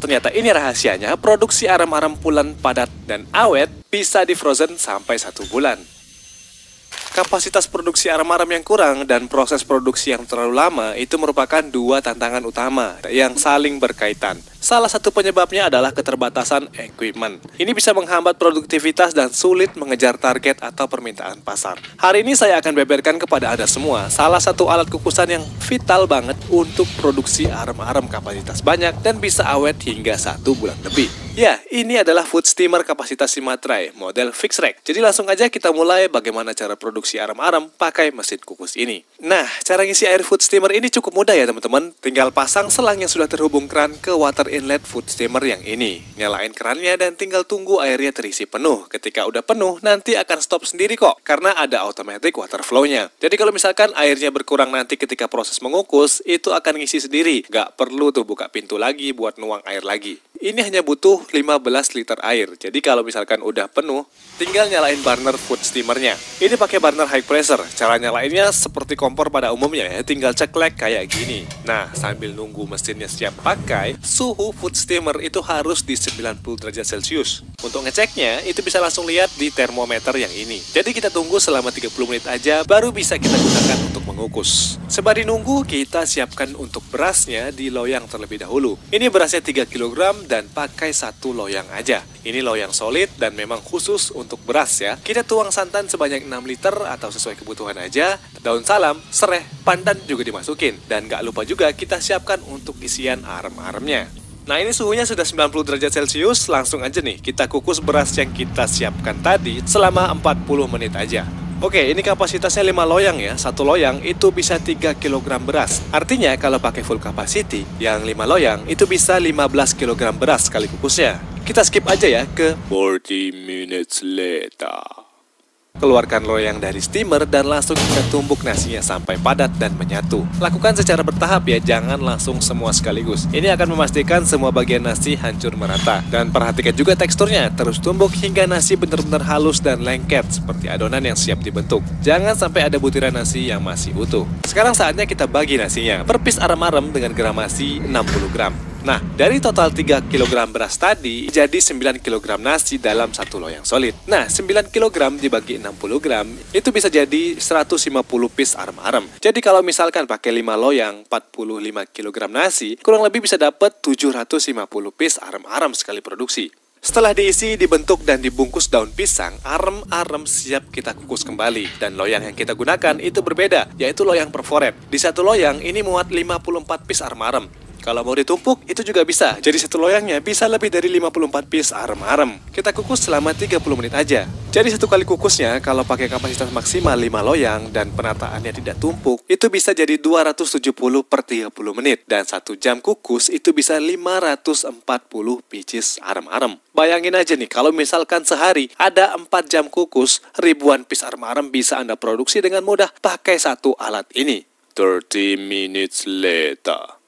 ternyata ini rahasianya, produksi arem-arem pulen padat dan awet bisa di frozen sampai 1 bulan. Kapasitas produksi arem-arem yang kurang dan proses produksi yang terlalu lama itu merupakan dua tantangan utama yang saling berkaitan. Salah satu penyebabnya adalah keterbatasan equipment. Ini bisa menghambat produktivitas dan sulit mengejar target atau permintaan pasar. Hari ini saya akan beberkan kepada Anda semua salah satu alat kukusan yang vital banget untuk produksi arem-arem kapasitas banyak dan bisa awet hingga 1 bulan lebih. Ya, ini adalah food steamer kapasitas 5 tray model fixed rack. Jadi langsung aja kita mulai bagaimana cara produksi arem-arem pakai mesin kukus ini. Nah, cara ngisi air food steamer ini cukup mudah ya teman-teman. Tinggal pasang selang yang sudah terhubung keran ke water inlet food steamer yang ini. Nyalain kerannya dan tinggal tunggu airnya terisi penuh. Ketika udah penuh, nanti akan stop sendiri kok, karena ada automatic water flow-nya. Jadi kalau misalkan airnya berkurang nanti ketika proses mengukus, itu akan ngisi sendiri. Gak perlu tuh buka pintu lagi buat nuang air lagi. Ini hanya butuh 15 liter air. Jadi kalau misalkan udah penuh, tinggal nyalain burner food steamernya. Ini pakai burner high pressure. Cara nyalainnya seperti kompor pada umumnya ya, tinggal ceklek kayak gini. Nah, sambil nunggu mesinnya siap pakai, suhu food steamer itu harus di 90 derajat Celcius. Untuk ngeceknya, itu bisa langsung lihat di termometer yang ini. Jadi kita tunggu selama 30 menit aja, baru bisa kita gunakan untuk mengukus. Sembari nunggu, kita siapkan untuk berasnya di loyang terlebih dahulu. Ini berasnya 3 kg dan pakai 1 loyang aja. Ini loyang solid dan memang khusus untuk beras ya. Kita tuang santan sebanyak 6 liter atau sesuai kebutuhan aja. Daun salam, sereh, pandan juga dimasukin. Dan gak lupa juga kita siapkan untuk isian arem-aremnya. Nah ini suhunya sudah 90 derajat Celcius, langsung aja nih kita kukus beras yang kita siapkan tadi selama 40 menit aja. Oke, ini kapasitasnya 5 loyang ya. 1 loyang itu bisa 3 kg beras. Artinya kalau pakai full capacity, yang 5 loyang itu bisa 15 kg beras sekali kukusnya. Kita skip aja ya ke 40 minutes later. Keluarkan loyang dari steamer dan langsung kita tumbuk nasinya sampai padat dan menyatu. Lakukan secara bertahap ya, jangan langsung semua sekaligus. Ini akan memastikan semua bagian nasi hancur merata. Dan perhatikan juga teksturnya, terus tumbuk hingga nasi benar-benar halus dan lengket seperti adonan yang siap dibentuk. Jangan sampai ada butiran nasi yang masih utuh. Sekarang saatnya kita bagi nasinya. Per piece arem-arem dengan gramasi 60 gram. Nah, dari total 3 kg beras tadi, jadi 9 kg nasi dalam 1 loyang solid. Nah, 9 kg dibagi 60 gram, itu bisa jadi 150 piece arem-arem. Jadi kalau misalkan pakai 5 loyang, 45 kg nasi, kurang lebih bisa dapat 750 piece arem-arem sekali produksi. Setelah diisi, dibentuk dan dibungkus daun pisang, arem-arem siap kita kukus kembali. Dan loyang yang kita gunakan itu berbeda, yaitu loyang perforet. Di 1 loyang ini muat 54 piece arem-arem. Kalau mau ditumpuk, itu juga bisa. Jadi 1 loyangnya bisa lebih dari 54 piece arem-arem. Kita kukus selama 30 menit aja. Jadi 1 kali kukusnya, kalau pakai kapasitas maksimal 5 loyang dan penataannya tidak tumpuk, itu bisa jadi 270 per 30 menit. Dan 1 jam kukus itu bisa 540 pieces arem-arem. Bayangin aja nih, kalau misalkan sehari ada 4 jam kukus, ribuan piece arem-arem bisa Anda produksi dengan mudah pakai 1 alat ini. 30 minutes later.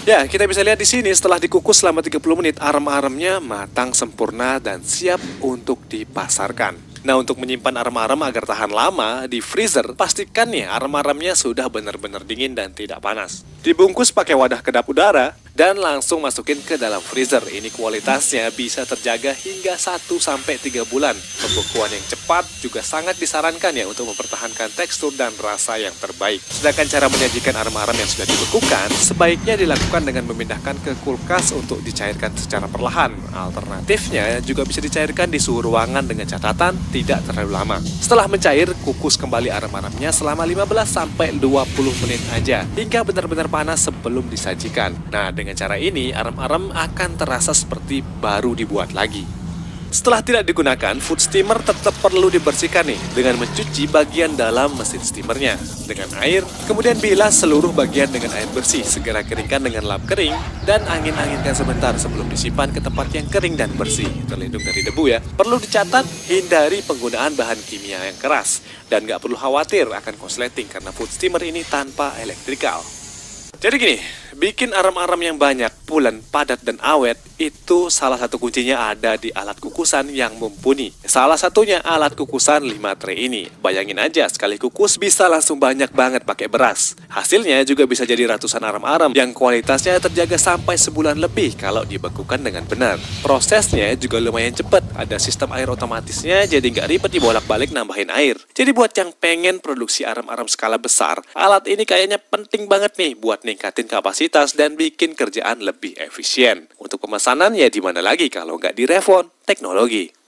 Ya, kita bisa lihat di sini setelah dikukus selama 30 menit, arem-aremnya matang sempurna dan siap untuk dipasarkan. Nah, untuk menyimpan arem-arem agar tahan lama di freezer, pastikan nih arem-aremnya sudah benar-benar dingin dan tidak panas. Dibungkus pakai wadah kedap udara dan langsung masukin ke dalam freezer. Ini kualitasnya bisa terjaga hingga 1-3 bulan. Pembekuan yang cepat juga sangat disarankan ya untuk mempertahankan tekstur dan rasa yang terbaik. Sedangkan cara menyajikan arem-arem yang sudah dibekukan sebaiknya dilakukan dengan memindahkan ke kulkas untuk dicairkan secara perlahan. Alternatifnya juga bisa dicairkan di suhu ruangan dengan catatan tidak terlalu lama. Setelah mencair, kukus kembali arem-aremnya selama 15-20 menit aja hingga benar-benar panas sebelum disajikan. Nah, dengan cara ini arem-arem akan terasa seperti baru dibuat lagi. Setelah tidak digunakan, food steamer tetap perlu dibersihkan nih dengan mencuci bagian dalam mesin steamernya dengan air, kemudian bilas seluruh bagian dengan air bersih, segera keringkan dengan lap kering, dan angin-anginkan sebentar sebelum disimpan ke tempat yang kering dan bersih, terlindung dari debu ya. Perlu dicatat, hindari penggunaan bahan kimia yang keras, dan nggak perlu khawatir akan korsleting karena food steamer ini tanpa elektrikal. Jadi gini, Bikin aram-aram yang banyak, pulen, padat, dan awet, itu salah satu kuncinya ada di alat kukusan yang mumpuni. Salah satunya alat kukusan 5 tray ini. Bayangin aja, sekali kukus bisa langsung banyak banget pakai beras. Hasilnya juga bisa jadi ratusan aram-aram yang kualitasnya terjaga sampai sebulan lebih kalau dibekukan dengan benar. Prosesnya juga lumayan cepat, ada sistem air otomatisnya jadi nggak ribet dibolak-balik nambahin air. Jadi buat yang pengen produksi aram-aram skala besar, alat ini kayaknya penting banget nih buat ningkatin kapasitas dan bikin kerjaan lebih efisien. Untuk pemesanan ya di mana lagi kalau nggak di Revon Teknologi.